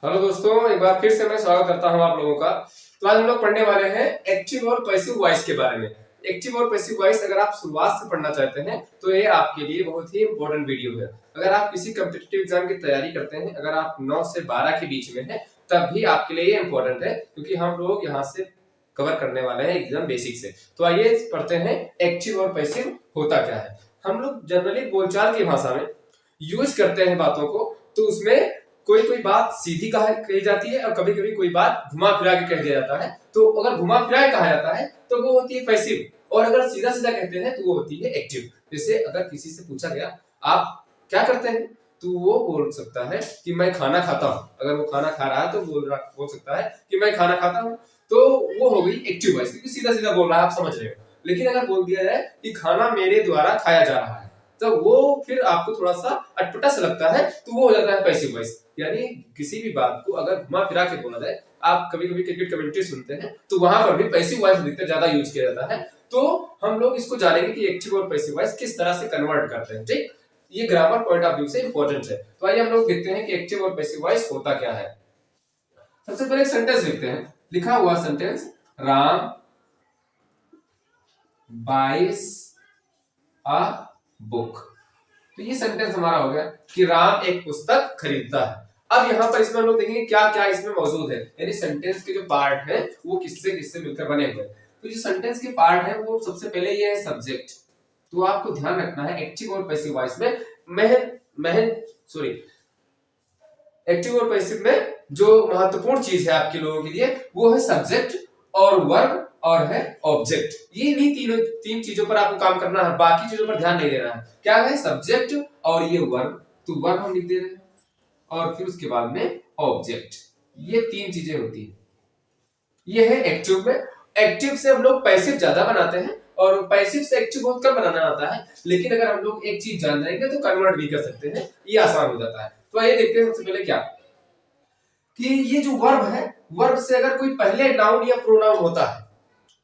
Hello दोस्तों, एक बार फिर से मैं स्वागत करता हूं आप लोगों का। तो आज हम लोग पढ़ने वाले हैं एक्टिव और पैसिव वॉइस के बारे में। एक्टिव और पैसिव वॉइस अगर आप शुरुआत से पढ़ना चाहते हैं तो ये आपके लिए बहुत ही इंपॉर्टेंट वीडियो है। अगर आप किसी कॉम्पिटिटिव एग्जाम की तैयारी करते हैं, अगर आप 9 से 12 के बीच में हैं, तब भी आपके लिए ये इंपॉर्टेंट है, क्योंकि हम लोग यहाँ से कवर करने वाले हैं एकदम बेसिक से। तो आइए पढ़ते हैं एक्टिव और पैसिव होता क्या है। हम लोग जनरली बोलचाल की भाषा में यूज करते हैं बातों को, तो उसमें कोई कोई बात सीधी कही जाती है और कभी कभी कोई बात घुमा फिरा के कह दिया जाता है। तो अगर घुमा फिरा के कहा जाता है तो वो होती है पैसिव, और अगर सीधा सीधा कहते हैं तो वो होती है एक्टिव। जैसे अगर किसी से पूछा गया आप क्या करते हैं, तो वो बोल सकता है कि मैं खाना खाता हूँ। अगर वो खाना खा रहा है तो बोल सकता है कि मैं खाना खाता हूँ। तो वो हो गई एक्टिव वॉइस, क्योंकि सीधा सीधा बोल रहा है, आप समझ रहे हो। लेकिन अगर बोल दिया जाए कि खाना मेरे द्वारा खाया जा रहा है, तो वो फिर आपको थोड़ा सा अटपटा सा लगता है, तो वो हो जाता है पैसिव वॉइस। यानी किसी भी बात को अगर घुमा फिरा के बोला जाए, आप कभी कभी क्रिकेट कमेंट्री सुनते हैं तो वहां पर भी पैसिव वॉइस अधिकतर ज्यादा यूज किया जाता है। तो हम लोग इसको जानेंगे कि एक्टिव और पैसिव वॉइस किस तरह से कन्वर्ट करते हैं। ठीक, ये ग्रामर पॉइंट ऑफ व्यू से इंपॉर्टेंट है। तो आइए हम लोग देखते हैं कि एक्टिव और पैसिव वॉइस होता क्या है। सबसे पहले एक सेंटेंस लिखते हैं। लिखा हुआ सेंटेंस, राम बाइस अ बुक। तो ये सेंटेंस हमारा हो गया कि राम एक पुस्तक खरीदता है। अब यहाँ पर इसमें हम लोग देखेंगे क्या क्या इसमें मौजूद है, यानी सेंटेंस के जो पार्ट है वो किससे किससे मिलकर बने हुए हैं। तो जो सेंटेंस के पार्ट है वो सबसे पहले ये है सब्जेक्ट। तो आपको ध्यान रखना है एक्टिव और पैसिव वॉइस में एक्टिव और पैसिव में जो महत्वपूर्ण चीज है आपके लोगों के लिए वो है सब्जेक्ट और वर्ब और है ऑब्जेक्ट। ये भी तीन चीजों पर आपको काम करना है, बाकी चीजों पर ध्यान नहीं देना है। क्या है? सब्जेक्ट और ये वर्ब। तो वर्ब हम लिख दे रहे हैं और फिर उसके बाद में ऑब्जेक्ट। ये तीन चीजें होती है। ये है एक्टिव में। एक्टिव से हम लोग पैसिव ज्यादा बनाते हैं और पैसिव से एक्टिव बहुत कम बनाना आता है। लेकिन अगर हम लोग एक चीज जान जाएंगे तो कन्वर्ट भी कर सकते हैं, ये आसान हो जाता है। तो आइए देखते हैं सबसे पहले क्या कि ये जो वर्ब है, वर्ब से अगर कोई पहले नाउन या प्रोनाउन होता है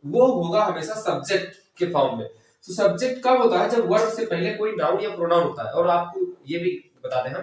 वो होगा हमेशा सब्जेक्ट के फॉर्म में। तो सब्जेक्ट कब होता है? जब वर्ब से पहले कोई नाउन या प्रोनाउन होता है। और आपको ये भी बता दें हम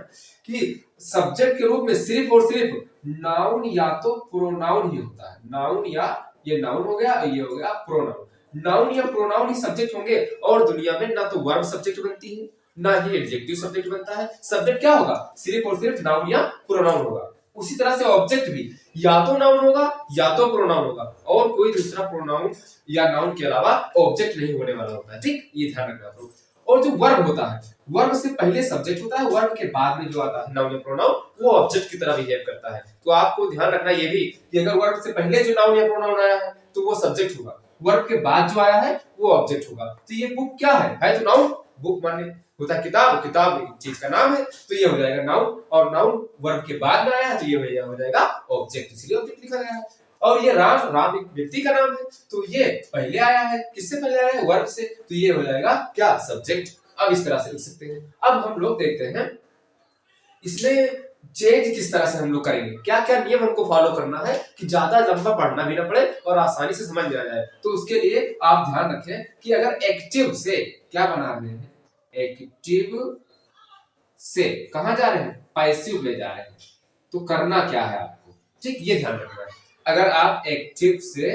कि सब्जेक्ट के रूप में सिर्फ और सिर्फ नाउन या तो प्रोनाउन ही होता है। नाउन या ये नाउन हो गया, ये हो गया प्रोनाउन। नाउन या प्रोनाउन ही सब्जेक्ट होंगे, और दुनिया में ना तो वर्ब सब्जेक्ट बनती है ना ही एडजेक्टिव सब्जेक्ट बनता है। सब्जेक्ट क्या होगा? सिर्फ और सिर्फ नाउन या प्रोनाउन होगा। उसी तरह से ऑब्जेक्ट भी या तो नाउन होगा या तो प्रोनाउन होगा, और कोई दूसरा प्रोनाउन या नाउन के अलावा ऑब्जेक्ट नहीं होने वाला होता है। ठीक, ये ध्यान रखना है। और जो वर्ब होता है, वर्ब से पहले सब्जेक्ट होता है, वर्ब के बाद में जो आता है नाउन या प्रोनाउन वो ऑब्जेक्ट की तरह बिहेव करता है। तो आपको ध्यान रखना ये भी कि अगर वर्ब से पहले जो नाउन या प्रोनाउन आया है तो वो सब्जेक्ट होगा, वर्ब के बाद जो आया है वो ऑब्जेक्ट होगा। तो ये बुक क्या है तो नाउन। बुक माने होता है किताब, किताब एक चीज का नाम है, तो ये हो जाएगा नाउन। और नाउन वर्ब के बाद में आया है तो ये हो जाएगा ऑब्जेक्ट, इसलिए ऑब्जेक्ट लिखा गया है। और ये राम, राम एक व्यक्ति का नाम है, तो ये पहले आया है। किससे पहले आया है? वर्ब से। तो ये हो जाएगा क्या? सब्जेक्ट। अब इस तरह से लिख सकते हैं। अब हम लोग देखते हैं इसमें चेंज किस तरह से हम लोग करेंगे, क्या क्या नियम हमको फॉलो करना है कि ज्यादा लंबा पढ़ना भी ना पड़े और आसानी से समझ में आ जाए। तो उसके लिए आप ध्यान रखें कि अगर एक्टिव से क्या बना रहे हैं, एक्टिव से कहां जा रहे हैं? पैसिव ले जा रहे हैं। तो करना क्या है आपको? ठीक, ये ध्यान रखना है। अगर आप एक्टिव से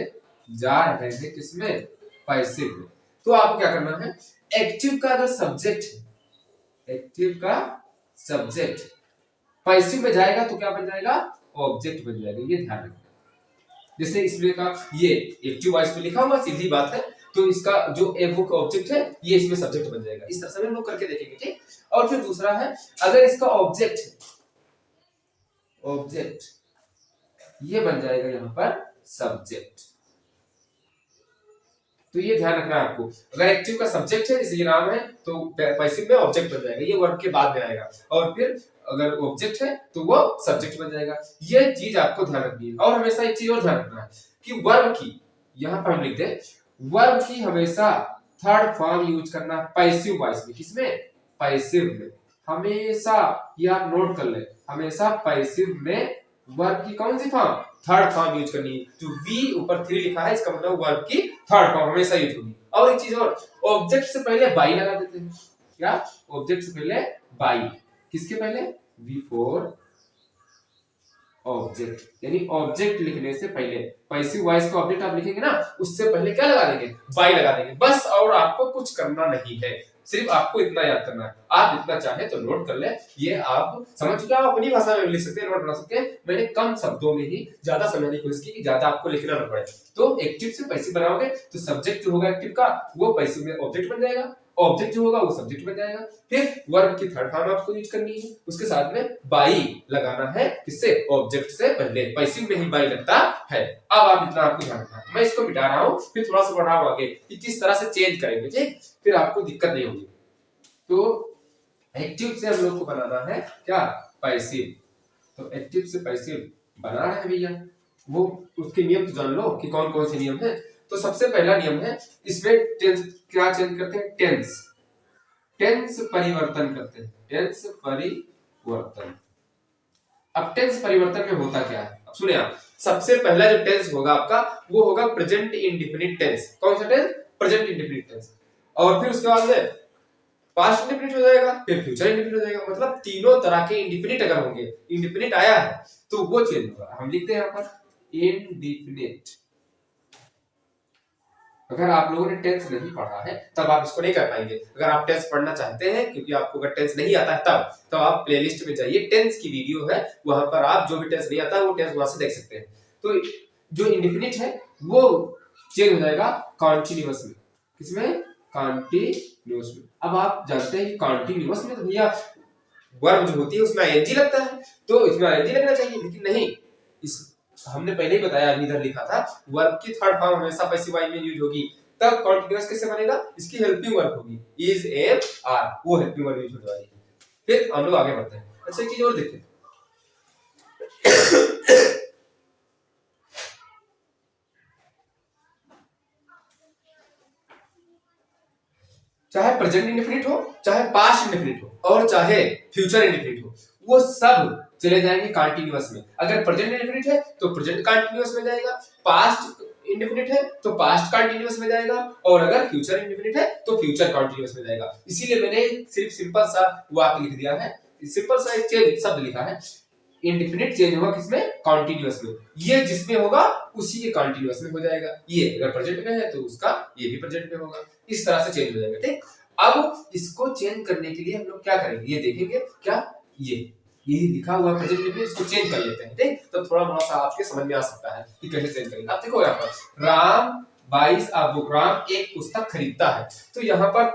जा रहे हैं किसमें? पैसिव में, तो आपको क्या करना है? एक्टिव का अगर सब्जेक्ट है, एक्टिव का सब्जेक्ट पैसिव में जाएगा तो क्या बन जाएगा? ऑब्जेक्ट बन जाएगा। ये ध्यान रखना। जैसे इसमें का ये एक्टिव वॉइस में लिखा हुआ, सीधी बात है। तो इसका जो ए बुक ऑब्जेक्ट है ये इसमें सब्जेक्ट बन जाएगा। इस तरह से हम लोग करके देखेंगे। ठीक, और फिर दूसरा है, अगर इसका ऑब्जेक्ट ऑब्जेक्ट ये बन जाएगा यहाँ पर सब्जेक्ट। तो ये ध्यान रखना है आपको। अगर एक्टिव का सब्जेक्ट है, जैसे ये राम है, तो पैसिव में ऑब्जेक्ट बन जाएगा, ये वर्ब के बाद में आएगा। और फिर अगर ऑब्जेक्ट है तो वो सब्जेक्ट बन जाएगा। ये चीज आपको ध्यान रखनी है। और हमेशा एक चीज और ध्यान रखना है कि वर्ब की, यहाँ पर हम लिखते हैं वर्ब की हमेशा थर्ड फॉर्म यूज करना है पैसिव वॉइस में। किसमें? पैसिव में। हमेशा ये आप नोट कर ले, हमेशा पैसिव में वर्ब की कौन सी फॉर्म? थर्ड फॉर्म यूज करनी है। जो वी ऊपर 3 लिखा है इसका मतलब वर्ब की थर्ड फॉर्म हमेशा यूज होगी। और एक चीज और, ऑब्जेक्ट से पहले बाई लगा देते हैं। क्या? ऑब्जेक्ट से पहले बाई। किसके पहले? बिफोर ऑब्जेक्ट, यानी ऑब्जेक्ट लिखने से पहले पैसिव वॉइस का ऑब्जेक्ट आप लिखेंगे ना, उससे पहले क्या लगा देंगे, बाई लगा देंगे बस। और आपको कुछ करना नहीं है, सिर्फ आपको इतना याद करना है। आप इतना चाहे तो नोट कर ले, ये आप समझ चुके, आप अपनी भाषा में लिख सकते हैं, नोट बना सकते हैं। मैंने कम शब्दों में ही ज्यादा समझने की कोशिश की कि ज्यादा आपको लिखना ना पड़े। तो एक्टिव से पैसिव बनाओगे तो सब्जेक्ट जो होगा एक्टिव का वो पैसिव में ऑब्जेक्ट बन जाएगा, ऑब्जेक्ट जो होगा वो सब्जेक्ट बन जाएगा। फिर वर्ब की थर्ड फॉर्म आपको यूज करनी है, उसके साथ में बाई लगाना है, किससे, ऑब्जेक्ट से पहले। पैसिव में ही बाई लगता है। अब आप इतना आपको ध्यान रखना, मैं इसको मिटा रहा हूं, फिर थोड़ा सा बढ़ रहा हूं आगे कि किस तरह से चेंज करेंगे, ठीक, फिर आपको दिक्कत नहीं होगी। तो एक्टिव से हम लोग को बनाना है क्या, पैसिव। तो एक्टिव से पैसिव बना रहे हैं भैया, वो उसके नियम तो जान लो कि कौन कौन से नियम है। तो सबसे पहला नियम है, इसमें टेंस क्या चेंज करते हैं, टेंस, टेंस परिवर्तन करते हैं, टेंस परिवर्तन। अब टेंस परिवर्तन में होता क्या है, अब सुने आप। सबसे पहला जो टेंस होगा आपका वो होगा प्रेजेंट इंडेफिनिट टेंस। कौन सा टेंस, प्रेजेंट इंडेफिनिट टेंस। और फिर उसके बाद में पास्ट इंडेफिनिट हो जाएगा, फिर फ्यूचर इंडेफिनिट हो जाएगा। मतलब तीनों तरह के इंडेफिनिट अगर होंगे, इंडेफिनिट आया है तो वो चेंज होगा। हम लिखते हैं यहाँ पर इंडेफिनिट। अगर आप लोगों ने टेंस नहीं पढ़ा है तब आप इसको नहीं कर पाएंगे। अगर आप टेंस पढ़ना चाहते हैं, क्योंकि आपको अगर टेंस नहीं आता है तब आप प्लेलिस्ट में जाइए, टेंस की वीडियो है, वहां पर आप जो भी टेंस नहीं आता है वो टेंस वहां से देख सकते हैं। तो जो इंडेफिनिट है वो चेंज हो जाएगा कॉन्टिन्यूअस में, किसमें, कॉन्टिन्यूअस में। अब आप जानते हैं कि कॉन्टिन्यूअस में तो भैया वर्ब जो होती है उसमें आईएनजी लगता है, तो इसमें आईएनजी लगना चाहिए, लेकिन नहीं, इस हमने पहले ही बताया, अभी इधर लिखा था, वर्ब की थर्ड फॉर्म हमेशा पैसिव वाई में यूज होगी। तब कॉन्टिन्यूअस कैसे बनेगा, इसकी हेल्पिंग वर्ब होगी, इज, एम, आर, वो हेल्पिंग वर्ब यूज होने वाली है। फिर हम लोग आगे बढ़ते हैं। अच्छा एक चीज और देखें, चाहे प्रेजेंट इंडेफिनिट हो, चाहे पास्ट इंडेफिनिट हो, और चाहे फ्यूचर इंडेफिनिट हो, वो सब चले जाएंगे कंटीन्यूअस में। अगर प्रेजेंट इंडेफिनिट है तो प्रेजेंट कंटीन्यूअस में जाएगा, पास्ट इंडेफिनिट है तो पास्ट कंटीन्यूअस में जाएगा, और अगर फ्यूचर इंडेफिनिट है तो फ्यूचर कंटीन्यूअस में जाएगा। इसीलिए मैंने सिर्फ सिंपल सा वाक्य लिख दिया है, सिंपल सा एक चेंज शब्द लिखा है, इंडेफिनिट चेंज होगा किसमें, कंटीन्यूअस में। ये जिसमें होगा उसी के कंटीन्यूअस में हो जाएगा। ये अगर प्रेजेंट में है तो उसका ये भी प्रेजेंट में होगा, इस तरह से चेंज हो जाएगा, ठीक। अब इसको चेंज करने के लिए हम लोग क्या करेंगे, ये देखेंगे क्या, ये लिखा हुआ प्रेजेंट इंडेफिनिट, इसको चेंज कर लेते हैं, ठीक। तो थोड़ा थोड़ा सा आपके समझ में आ सकता है कि कैसे चेंज करेंगे। आप देखो यहाँ पर, राम 22 बुक, राम एक पुस्तक खरीदता है, तो यहाँ पर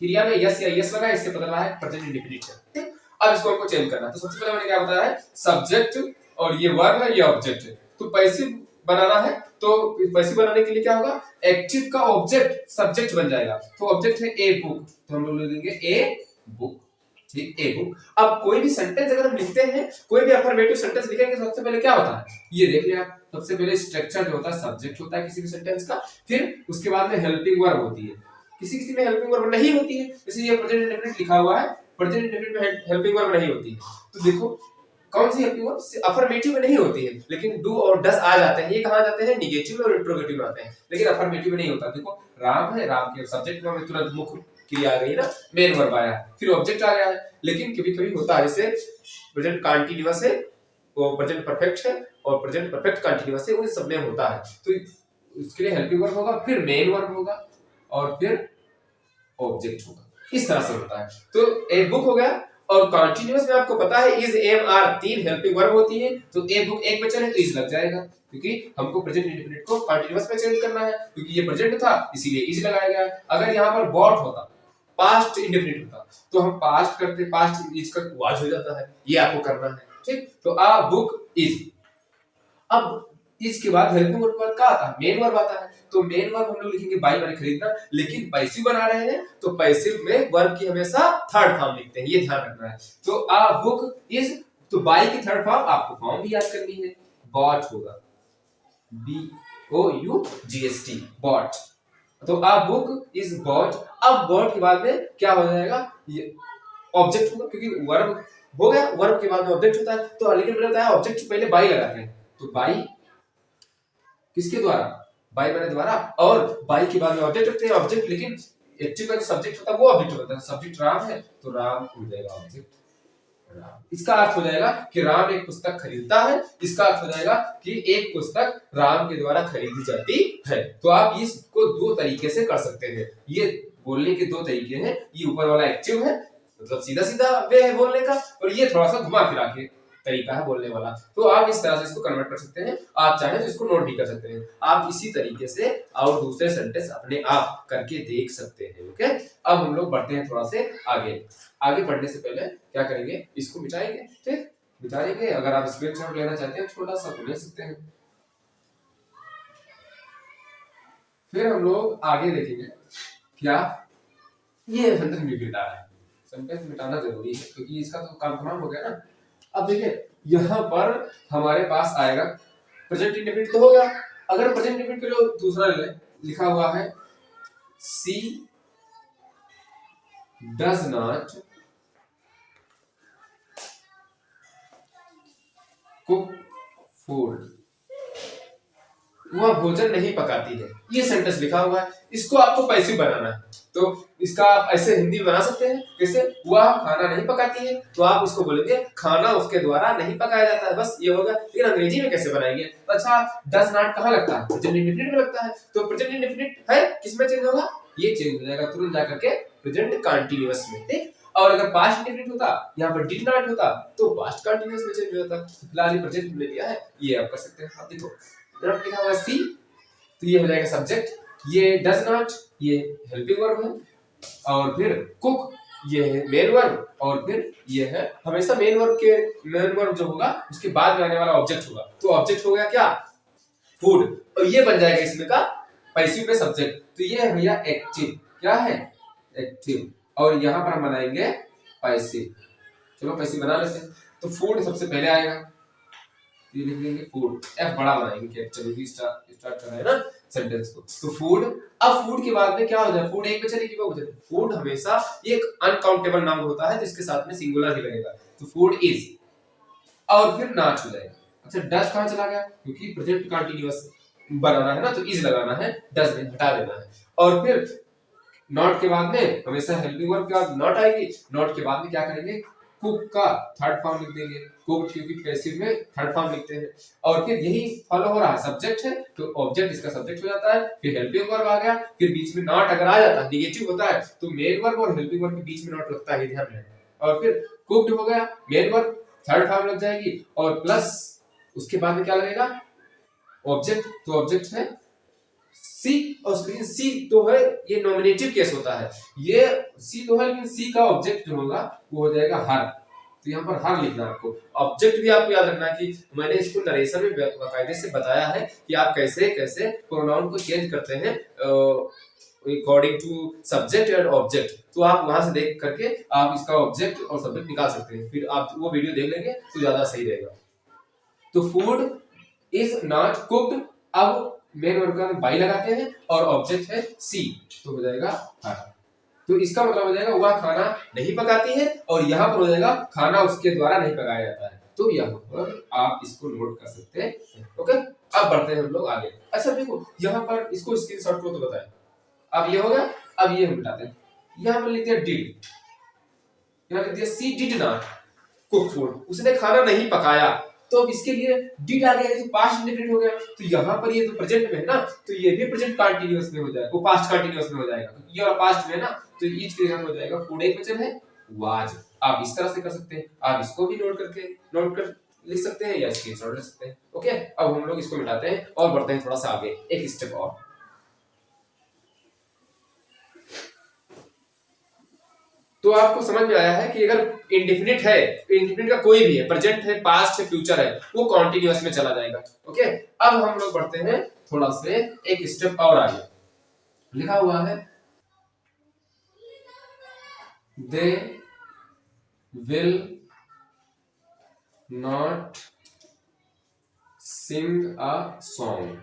क्रिया में यस या यस लगा, इससे पता लगा है प्रेजेंट इंडेफिनिट है, ठीक। अब इसको हमको चेंज करना है, तो सबसे पहले मैंने क्या बताया है, सब्जेक्ट और ये वर्ब है, ये ऑब्जेक्ट है। तो पैसिव बनाना है, तो पैसिव बनाने के लिए क्या होगा, एक्टिव का ऑब्जेक्ट सब्जेक्ट बन जाएगा। तो ऑब्जेक्ट है ए बुक, तो हम लोग लिखेंगे ए बुक, ठीक, ए बुक। अब कोई भी सेंटेंस अगर हम लिखते हैं, कोई भी अफर्मेटिव सेंटेंस लिखेंगे, सबसे पहले क्या होता है, ये देख लिया, सबसे पहले स्ट्रक्चर जो होता है, सब्जेक्ट होता है किसी भी सेंटेंस का, फिर उसके बाद में हेल्पिंग वर्ब होती है, किसी किसी में हेल्पिंग वर्ब नहीं होती है, इसलिए प्रेजेंट इंडेफिनिट लिखा हुआ है, प्रेजेंट इंडेफिनिट में हेल्पिंग वर्ब नहीं होती है। तो देखो कौन सी हेल्पिंग वर्ब, अफर्मेटिव में नहीं होती है, लेकिन डू और डस आ जाते हैं। ये कहां जाते हैं, नेगेटिव और इंट्रोगेटिव में आते हैं, लेकिन अफर्मेटिव में नहीं होता। देखो राम है, राम के सब्जेक्ट में तुरंत मुख्य क्रिया आ गई ना, मेन वर्ब आया, फिर ऑब्जेक्ट आ गया है। लेकिन कभी कभी होता है, जैसे प्रेजेंट कंटीन्यूअस है, वो प्रेजेंट परफेक्ट है, और प्रेजेंट परफेक्ट कंटीन्यूअस है, उन सब में होता है। तो उसके लिए हेल्पिंग वर्ब होगा, फिर मेन वर्ब होगा, और फिर ऑब्जेक्ट होगा, इस तरह से होता है। तो ए बुक हो गया, और कंटीन्यूअस में आपको पता है इज, एम, आर, तीन हेल्पिंग वर्ब होती है। तो ए बुक एक बचन है तो इज लग जाएगा, क्योंकि हमको प्रेजेंट इंडेफिनिट को कंटीन्यूअस में चेंज करना है, क्योंकि ये प्रेजेंट था इसीलिए इज लगाया गया। अगर यहाँ पर बॉट होता, पास्ट इंडेफिनिट होता, तो हम पास्ट करते, पास्ट इज का वाज हो जाता है, ये आपको करना है, ठीक। तो आ बुक इज, अब इसके बाद हेल्पिंग वर्ब के बाद क्या आता है, मेन वर्ब आता है। तो मेन वर्ब हम लोग लिखेंगे बाई माने खरीदना, लेकिन पैसिव बना रहे हैं तो पैसिव में वर्ब की हमेशा थर्ड फॉर्म लिखते हैं, ये ध्यान रखना है। तो आ बुक इज, तो बाई की थर्ड फॉर्म आपको फॉर्म भी याद करनी है, बॉट होगा, BOUGST, बॉट। तो आ बुक इज बॉट। अब बॉट के बाद में क्या हो जाएगा, ये ऑब्जेक्ट होगा, क्योंकि वर्ब हो गया, वर्ब के बाद में ऑब्जेक्ट होता है। तो लेकिन मैंने बताया ऑब्जेक्ट से पहले बाई लगाते हैं, तो बाई किसके द्वारा, बाई माने द्वारा, और बाई के बाद में ऑब्जेक्ट रखते हैं, ऑब्जेक्ट, लेकिन एक्टिव का जो सब्जेक्ट होता है वो ऑब्जेक्ट होता है। सब्जेक्ट राम है तो राम हो जाएगा ऑब्जेक्ट, इसका अर्थ हो जाएगा कि राम एक पुस्तक खरीदता है, इसका अर्थ हो जाएगा कि एक पुस्तक राम के द्वारा खरीदी जाती है। तो आप इसको दो तरीके से कर सकते हैं, ये बोलने के दो तरीके हैं। ये ऊपर वाला एक्टिव है, मतलब सीधा सीधा वे है बोलने का, और ये थोड़ा सा घुमा फिरा के तरीका है बोलने वाला। तो आप इस तरह से इसको कन्वर्ट कर सकते हैं, आप चाहें तो इसको नोट भी कर सकते हैं। आप इसी तरीके से और दूसरे सेंटेंस अपने आप करके देख सकते हैं। ओके, अब हम लोग बढ़ते हैं थोड़ा से आगे। आगे बढ़ने से पहले क्या करेंगे, इसको मिटाएंगे, ठीक, मिटाएंगे। अगर आप स्क्रीनशॉट लेना चाहते हैं छोटा सा तो ले सकते हैं। फिर हम लोग आगे देखेंगे क्या ये सेंटेंस मिटा है। सेंटेंस मिटाना जरूरी है क्योंकि इसका तो काम तमाम हो गया ना। अब देखिए यहाँ पर हमारे पास आएगा प्रेजेंट इंडेफिनिट तो हो गया। अगर प्रेजेंट इंडेफिनिट के लिए दूसरा लिखा हुआ है सी डज नॉट कुक फूड, वह भोजन नहीं पकाती है, ये सेंटेंस लिखा हुआ है। इसको आपको पैसिव बनाना है, तो इसका आप ऐसे हिंदी में बना सकते हैं जैसे वह खाना नहीं पकाती है, तो आप उसको बोलेंगे खाना उसके द्वारा नहीं पकाया जाता है, बस ये होगा। लेकिन अंग्रेजी में कैसे बनाएंगे? तो अच्छा, डज नॉट कहाँ लगता है? प्रेजेंट इंडेफिनिट में लगता है। तो प्रेजेंट इंडेफिनिट है किसमें चेंज होगा? ये चेंज हो जाएगा तुरंत जाकर के प्रेजेंट कंटीन्यूअस में, ठीक। और अगर पास्ट इंडेफिनिट होता, यहाँ पर डिड नॉट होता, तो पास्ट कंटीन्यूअस में चेंज हो जाता। फिलहाल प्रेजेंट में दिया है, ये आप कर सकते हैं। अब देखो नॉट लिखा हुआ है सी, तो ये हो जाएगा सब्जेक्ट, ये डज नॉट ये हेल्पिंग वर्ब है, और फिर कुक ये है मेन वर्ब, और फिर ये है हमेशा मेन वर्ब जो होगा उसके बाद में आने वाला ऑब्जेक्ट होगा। तो ऑब्जेक्ट हो गया क्या? फूड, और ये बन जाएगा इसमें का पैसिव में सब्जेक्ट। तो ये है भैया एक्टिव, क्या है? एक्टिव। और यहाँ पर हम बनाएंगे पैसिव। चलो पैसिव बना लेते हैं। तो फूड सबसे पहले आएगा, ये लिख लेंगे फूड, एफ बड़ा बनाएंगे कि चलो स्टार्ट कर रहे हैं ना सेंटेंस को। तो फूड, अब फूड के बाद में क्या हो जाए? फूड एक बचन है कि दो बचन? फूड हमेशा एक अनकाउंटेबल नाउन होता है जिसके साथ में सिंगुलर ही लगेगा। तो फूड इज, और फिर नॉट हो जाएगा। अच्छा, डज कहाँ चला गया? क्योंकि प्रेजेंट कंटीन्यूअस बनाना है ना, तो इज लगाना है, डज में हटा देना है। और फिर नॉट के बाद में हमेशा हेल्पिंग वर्ब के बाद नॉट आएगी। नॉट के बाद में क्या करेंगे? कुक का थर्ड फॉर्म लिख देंगे, कुक क्योंकि पैसिव में थर्ड फॉर्म लिखते हैं। और फिर यही फॉलो हो रहा है, सब्जेक्ट है तो ऑब्जेक्ट इसका सब्जेक्ट हो जाता है। फिर हेल्पिंग वर्ब आ गया, फिर बीच में नॉट अगर आ जाता है, नेगेटिव होता है, तो मेन वर्ब और हेल्पिंग वर्ब के बीच में नॉट लगता है, ध्यान रहे। और फिर कुक्ड हो गया, मेन वर्ब थर्ड फॉर्म लग जाएगी, और प्लस उसके बाद में क्या लगेगा? ऑब्जेक्ट। तो ऑब्जेक्ट है सी, और सी तो है ये नॉमिनेटिव केस होता है, ये सी तो है, लेकिन सी का ऑब्जेक्ट जो होगा वो हो जाएगा हर। तो यहाँ पर हर लिखना आपको। ऑब्जेक्ट भी आपको याद रखना है कि मैंने इसको नरेशन में बाकायदे से बताया है कि आप कैसे कैसे प्रोनाउन को चेंज करते हैं according to subject and object. तो आप वहां से देख करके आप इसका ऑब्जेक्ट और सब्जेक्ट निकाल सकते हैं, फिर आप वो वीडियो देख लेंगे तो ज्यादा सही रहेगा। तो फूड इज नॉट कुक्ड, अब मेन वर्ब का बाई लगाते हैं और ऑब्जेक्ट है सी, तो हो जाएगा हर। तो इसका मतलब हो जाएगा वह खाना नहीं पकाती है, और यहाँ पर हो जाएगा खाना उसके द्वारा नहीं पकाया जाता है। तो यहाँ पर आप इसको नोट कर सकते हैं। ओके, अब बढ़ते हैं हम लोग आगे। अच्छा देखो यहाँ पर इसको स्क्रीनशॉट को तो बताएं। अब ये हो गया, अब ये हम बताते हैं। यहाँ पर लिख दिया डिड, यहाँ लिख दिया सी डिड नॉट कुक फूड, उसने खाना नहीं पकाया। तो अब इसके लिए डिड आ गया, तो पास्ट इंडेफिनिट हो गया। तो यहाँ पर ये तो प्रेजेंट में है ना, तो ये भी प्रेजेंट कंटीन्यूअस में हो जाएगा, वो पास्ट कंटीन्यूअस में हो जाएगा। ये और पास्ट में है ना, तो इज के जगह हो जाएगा फूड एक वचन है वाज। आप इस तरह से कर सकते हैं, आप इसको भी नोट कर लिख सकते हैं या स्क्रीनशॉट ले सकते हैं। ओके, अब हम लोग इसको मिटाते हैं और बढ़ते हैं थोड़ा सा आगे, एक स्टेप और। तो आपको समझ में आया है कि अगर इंडेफिनिट है, इंडेफिनिट का कोई भी है, प्रेजेंट है, पास्ट है, फ्यूचर है, वो कॉन्टिन्यूअस में चला जाएगा। ओके, अब हम लोग बढ़ते हैं थोड़ा से एक स्टेप और आगे। लिखा हुआ है they will not sing a song,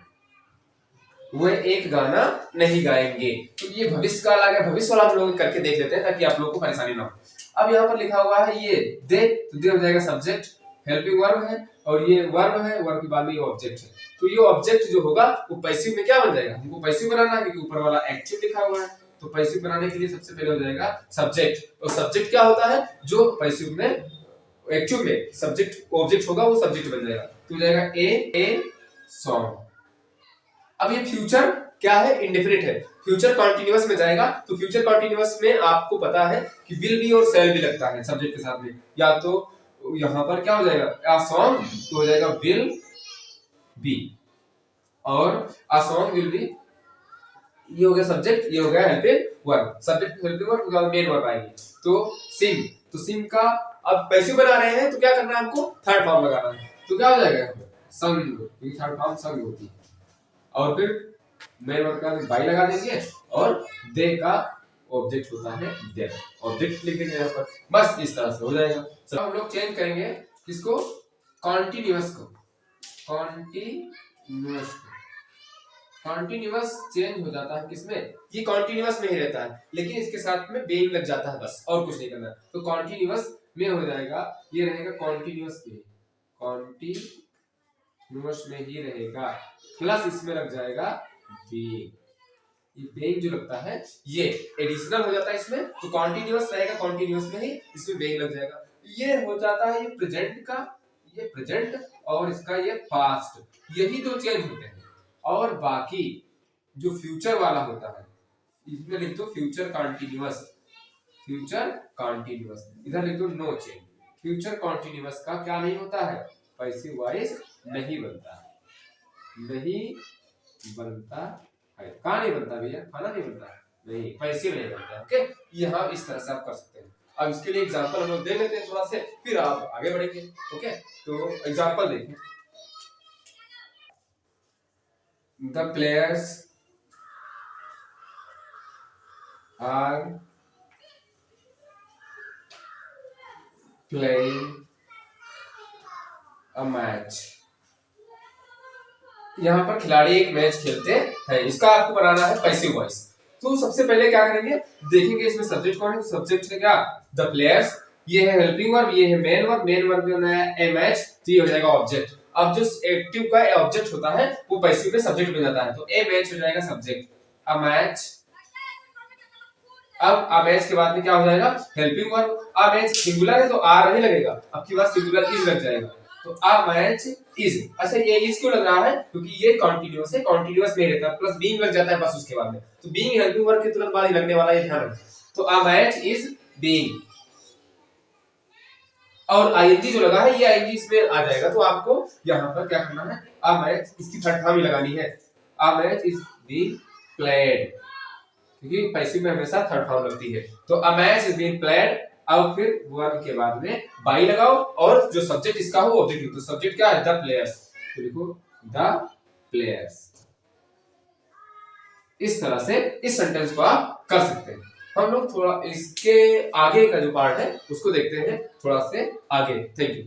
वह एक गाना नहीं गाएंगे। तो ये भविष्य काल आ गया, भविष्य वाला हम लोग करके देख लेते हैं ताकि आप लोगों को परेशानी ना हो। अब यहाँ पर लिखा हुआ है ये दे, तो दे हो जाएगा सब्जेक्ट, हेल्पिंग वर्ब है, और ये वर्ब है, वर्ब के बाद में ये ऑब्जेक्ट है। तो ये ऑब्जेक्ट जो होगा वो पैसिव में क्या बन जाएगा? हमको पैसिव बनाना है क्योंकि ऊपर वाला एक्टिव लिखा हुआ है। तो पैसिव बनाने के लिए सबसे पहले हो जाएगा सब्जेक्ट, और सब्जेक्ट क्या होता है? जो पैसिव में एक्चुअल में सब्जेक्ट ऑब्जेक्ट होगा वो सब्जेक्ट बन जाएगा, तो हो जाएगा ए सॉन्ग। अब ये फ्यूचर क्या है, इंडेफिनिट है, फ्यूचर कॉन्टिन्यूअस में जाएगा, तो फ्यूचर कॉन्टिन्यूअस में आपको पता है कि विल बी और शैल भी लगता है सब्जेक्ट के साथ में, या तो यहाँ पर क्या हो जाएगा अ सॉन्ग, तो हो जाएगा विल बी, और अ सॉन्ग विल बी, ये हो गया सब्जेक्ट, ये हो गया helping verb, subject helping verb उसके बाद मेन वर्ब आएगी। तो सिम, तो सिम का अब पैसिव बना रहे हैं तो क्या करना है हमको, थर्ड फॉर्म लगाना है, तो क्या हो जाएगा संग, क्योंकि थर्ड फॉर्म संग होती है, और फिर मेन वर्ब का बाई लगा देंगे, और दे का ऑब्जेक्ट होता है देयर, ऑब्जेक्ट लिख देंगे यहाँ पर, बस इस तरह से हो जाएगा। सब हम लोग चेंज करेंगे किसको, कॉन्टिन्यूअस को, कॉन्टिन्यूअस कॉन्टिन्यूअस चेंज हो जाता है किसमें, ये कॉन्टिन्यूअस में ही रहता है, लेकिन इसके साथ में बेइंग लग जाता है बस, और कुछ नहीं करना, तो कॉन्टिन्यूअस में हो जाएगा, ये रहेगा कॉन्टिन्यूअस में, कॉन्टिन्यूअस में ही रहेगा, प्लस इसमें लग जाएगा बेइंग, ये बेइंग जो लगता है ये एडिशनल हो जाता है इसमें, तो कॉन्टिन्यूअस रहेगा, कॉन्टिन्यूअस में ही इसमें बेइंग लग जाएगा, ये हो जाता है ये प्रेजेंट का, ये प्रेजेंट, और इसका ये पास्ट, यही दो चेंज होते हैं, और बाकी जो फ्यूचर वाला होता है इसमें लिख दो फ्यूचर कॉन्टिन्यूअस, फ्यूचर कॉन्टिन्यूअस, इधर लिख दो नो चेंज, फ्यूचर कॉन्टिन्यूअस का क्या नहीं होता है, पैसिव वॉइस नहीं बनता, नहीं बनता है, कहाँ नहीं बनता भैया, खाना नहीं बनता नहीं, पैसिव नहीं बनता, ओके, यहाँ इस तरह से आप कर सकते हैं। अब इसके लिए एग्जांपल हम लोग दे लेते हैं थोड़ा से, फिर आप आगे बढ़ेंगे, ओके, तो एग्जांपल देखें, the players are playing a match, यहाँ पर खिलाड़ी एक मैच खेलते हैं, इसका आपको बनाना है पैसिव वॉइस। तो सबसे पहले क्या करेंगे, देखेंगे इसमें सब्जेक्ट कौन है, सब्जेक्ट है क्या, द प्लेयर्स, ये है हेल्पिंग वर्ब, ये है मेन वर्ब, मेन वर्ब में है ए मैच, तो ये हो जाएगा ऑब्जेक्ट। अब जो एक्टिव का ऑब्जेक्ट होता है वो पैसिव में सब्जेक्ट बन जाता है, तो ए मैच हो जाएगा सब्जेक्ट, अ मैच, अब अ मैच के बाद में क्या हो जाएगा, helping verb, a match singular है तो आर नहीं लगेगा, अब की बात सिंगुलर इज लग जाएगा, तो अ मैच इज, अच्छा ये इज क्यों लग रहा है, क्योंकि ये कंटीन्यूअस है, कंटीन्यूअस में रहता है, प्लस बीइंग लग जाता है बस उसके बाद में, तो बीइंग हेल्पिंग वर्ब के तुरंत बाद ही लगने वाला है, ध्यान रखना, तो अ मैच इज बीइंग, और आईएनजी जो लगा है ये आईएनजी इसमें आ जाएगा, तो आपको यहाँ पर क्या करना है, अ मैच इसकी थर्ड फॉर्म ही लगानी है, a match is being played, क्योंकि पैसिव में हमेशा थर्ड फॉर्म लगती है, तो a match is being played, अब फिर वर्ब के बाद में बाई लगाओ, और जो सब्जेक्ट इसका हो ऑब्जेक्ट, तो सब्जेक्ट क्या है, द प्लेयर्स, तो लिखो द प्लेयर्स, इस तरह से इस सेंटेंस को आप कर सकते हैं। हम लोग थोड़ा इसके आगे का जो पार्ट है उसको देखते हैं थोड़ा से आगे, थैंक यू।